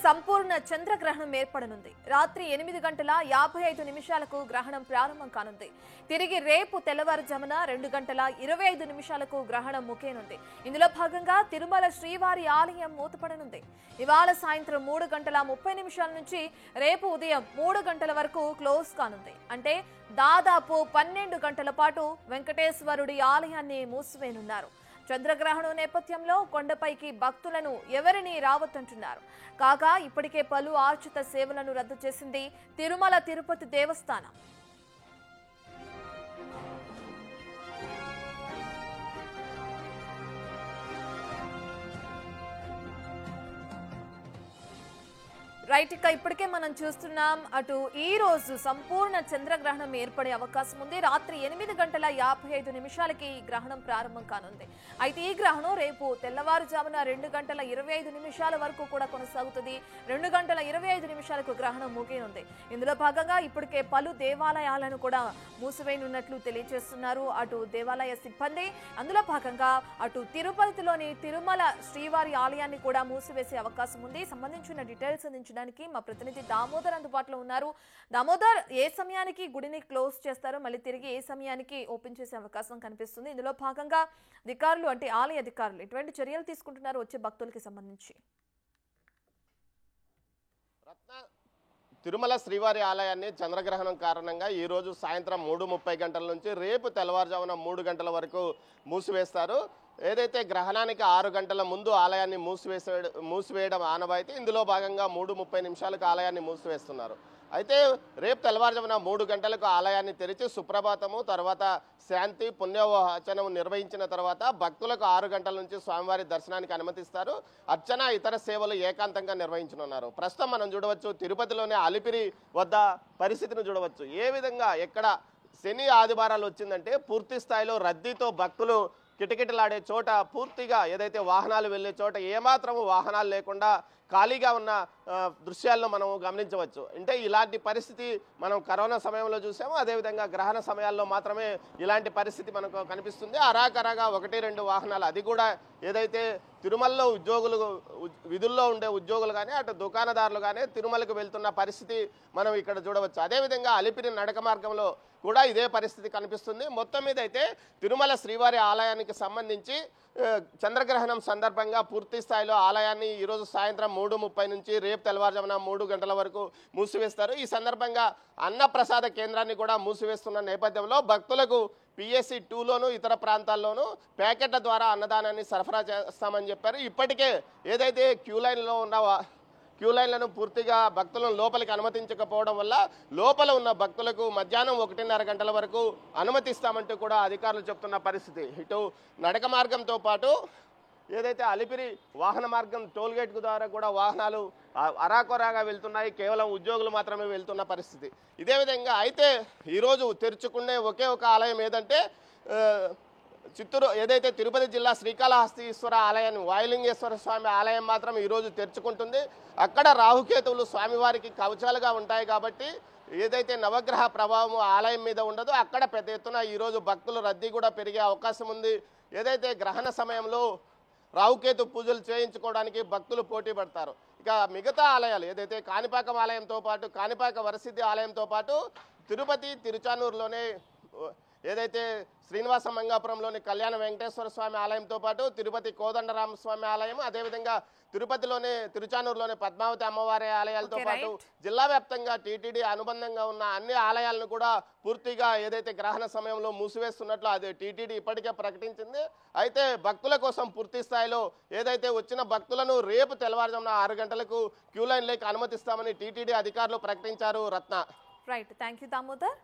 సంపూర్ణ చంద్రగ్రహణం ఏర్పడనుంది. రాత్రి 8:55 గ్రహణం ప్రారంభం కానుంది. తిరిగి రేపు తెల్లవారుజామున 2:25 గ్రహణం ముగియనుంది. ఇందులో భాగంగా తిరుమల శ్రీవారి ఆలయం మూతపడనుంది. ఇవాళ సాయంత్రం 3:30 నుంచి రేపు ఉదయం 3 గంటల వరకు క్లోజ్ కానుంది. అంటే దాదాపు 12 గంటల పాటు వెంకటేశ్వరుడి ఆలయాన్ని మూసివేయనున్నారు. చంద్రగ్రహణం నేపథ్యంలో కొండపైకి భక్తులను ఎవరిని రావద్దంటున్నారు. కాగా ఇప్పటికే పలు ఆర్చిత సేవలను రద్దు చేసింది తిరుమల తిరుపతి దేవస్థానం. రైట్, ఇక ఇప్పటికే మనం చూస్తున్నాం అటు ఈ రోజు సంపూర్ణ చంద్రగ్రహణం ఏర్పడే అవకాశం ఉంది. రాత్రి 8:55 ఈ గ్రహణం ప్రారంభం కానుంది. అయితే ఈ గ్రహణం రేపు తెల్లవారుజామున 2:25 వరకు కూడా కొనసాగుతుంది. 2:25 గ్రహణం ముగియనుంది. ఇందులో భాగంగా ఇప్పటికే పలు దేవాలయాలను కూడా మూసివేయనున్నట్లు తెలియజేస్తున్నారు అటు దేవాలయ సిబ్బంది. అందులో భాగంగా అటు తిరుపతిలోని తిరుమల శ్రీవారి ఆలయాన్ని కూడా మూసివేసే అవకాశం ఉంది. సంబంధించిన డీటెయిల్స్ అందించడానికి మా ప్రతినిధి దామోదర్ అందుబాటులో ఉన్నారు. దామోదర్, ఏ సమయానికి గుడిని క్లోజ్ చేస్తారో, మళ్ళీ తిరిగి ఏ సమయానికి ఓపెన్ చేసే అవకాశం కనిపిస్తుంది? ఇందులో భాగంగా అధికారులు అంటే ఆలయ అధికారులు ఎటువంటి చర్యలు తీసుకుంటున్నారు వచ్చే భక్తులకి సంబంధించి? తిరుమల శ్రీవారి ఆలయాన్ని చంద్రగ్రహణం కారణంగా ఈ రోజు సాయంత్రం 3:30 గంటల నుంచి రేపు తెల్లవారుజామున 3 గంటల వరకు మూసివేస్తారు. ఏదైతే గ్రహణానికి 6 గంటల ముందు ఆలయాన్ని మూసివేయడం ఆనవాయితీ. ఇందులో భాగంగా 3:30 ఆలయాన్ని మూసివేస్తున్నారు. అయితే రేపు తెల్లవారుజామున 3 గంటలకు ఆలయాన్ని తెరిచి సుప్రభాతము తర్వాత శాంతి పుణ్యవాచనం నిర్వహించిన తర్వాత భక్తులకు 6 గంటల నుంచి స్వామివారి దర్శనానికి అనుమతిస్తారు. అర్చన ఇతర సేవలు ఏకాంతంగా నిర్వహించనున్నారు. ప్రస్తుతం మనం చూడవచ్చు తిరుపతిలోనే అలిపిరి వద్ద పరిస్థితిని చూడవచ్చు. ఏ విధంగా ఎక్కడ శని ఆదివారాలు వచ్చిందంటే పూర్తి స్థాయిలో రద్దీతో భక్తులు కిటకిటలాడే చోట పూర్తిగా ఏదైతే వాహనాలు వెళ్ళే చోట ఏమాత్రము వాహనాలు లేకుండా ఖాళీగా ఉన్న దృశ్యాలను మనం గమనించవచ్చు. అంటే ఇలాంటి పరిస్థితి మనం కరోనా సమయంలో చూసాము. అదేవిధంగా గ్రహణ సమయాల్లో మాత్రమే ఇలాంటి పరిస్థితి మనకు కనిపిస్తుంది. అరాకరాగా 1-2 వాహనాలు, అది కూడా ఏదైతే తిరుమలలో ఉద్యోగులు విధుల్లో ఉండే ఉద్యోగులు కానీ అటు దుకాణదారులు కానీ తిరుమలకు వెళ్తున్న పరిస్థితి మనం ఇక్కడ చూడవచ్చు. అదేవిధంగా అలిపిరి నడక మార్గంలో కూడా ఇదే పరిస్థితి కనిపిస్తుంది. మొత్తం మీద అయితే తిరుమల శ్రీవారి ఆలయానికి సంబంధించి చంద్రగ్రహణం సందర్భంగా పూర్తి స్థాయిలో ఆలయాన్ని ఈరోజు సాయంత్రం 3:30 నుంచి రేపు తెల్లవారుజామున 3 గంటల వరకు మూసివేస్తారు. ఈ సందర్భంగా అన్నప్రసాద కేంద్రాన్ని కూడా మూసివేస్తున్న నేపథ్యంలో భక్తులకు PSC 2లోను ఇతర ప్రాంతాల్లోనూ ప్యాకెట్ల ద్వారా అన్నదానాన్ని సరఫరా చేస్తామని చెప్పారు. ఇప్పటికే ఏదైతే క్యూ లైన్లను పూర్తిగా భక్తులను లోపలికి అనుమతించకపోవడం వల్ల లోపల ఉన్న భక్తులకు మధ్యాహ్నం 1:30 గంటల వరకు అనుమతిస్తామంటూ కూడా అధికారులు చెప్తున్న పరిస్థితి. ఇటు నడక మార్గంతో పాటు ఏదైతే అలిపిరి వాహన మార్గం టోల్గేట్ ద్వారా కూడా వాహనాలు అరాకొరాగా వెళ్తున్నాయి. కేవలం ఉద్యోగులు మాత్రమే వెళ్తున్న పరిస్థితి. ఇదే విధంగా అయితే ఈరోజు తెరుచుకునే ఒకే ఒక ఆలయం ఏదంటే చిత్తూరు ఏదైతే తిరుపతి జిల్లా శ్రీకాళహస్తీశ్వర ఆలయాన్ని వాయులింగేశ్వర స్వామి ఆలయం మాత్రం ఈరోజు తెరుచుకుంటుంది. అక్కడ రాహుకేతువులు స్వామివారికి కవచాలుగా ఉంటాయి కాబట్టి ఏదైతే నవగ్రహ ప్రభావం ఆలయం మీద ఉండదో అక్కడ పెద్ద ఎత్తున ఈరోజు భక్తుల రద్దీ కూడా పెరిగే అవకాశం ఉంది. ఏదైతే గ్రహణ సమయంలో రాహుకేతు పూజలు చేయించుకోవడానికి భక్తులు పోటీ పడతారు. ఇక మిగతా ఆలయాలు ఏదైతే కాణిపాకం ఆలయంతో పాటు కాణిపాక వరసిద్ధి ఆలయంతో పాటు తిరుపతి తిరుచానూరులోనే ఏదైతే శ్రీనివాస మంగాపురంలోని కళ్యాణ వెంకటేశ్వర స్వామి ఆలయంతో పాటు తిరుపతి కోదండరామ స్వామి ఆలయం, అదేవిధంగా తిరుపతిలోనే తిరుచానూరులోని పద్మావతి అమ్మవారి ఆలయాలతో పాటు జిల్లా వ్యాప్తంగా టీటీడీ అనుబంధంగా ఉన్న అన్ని ఆలయాలను కూడా పూర్తిగా ఏదైతే గ్రహణ సమయంలో మూసివేస్తున్నట్లు అది టీటీడీ ఇప్పటికే ప్రకటించింది. అయితే భక్తుల కోసం పూర్తి స్థాయిలో ఏదైతే వచ్చిన భక్తులను రేపు తెల్లవారుజామున 6 గంటలకు క్యూ లైన్ లేక అనుమతిస్తామని టీటీడీ అధికారులు ప్రకటించారు. Ratna. Right, thank you Damodar.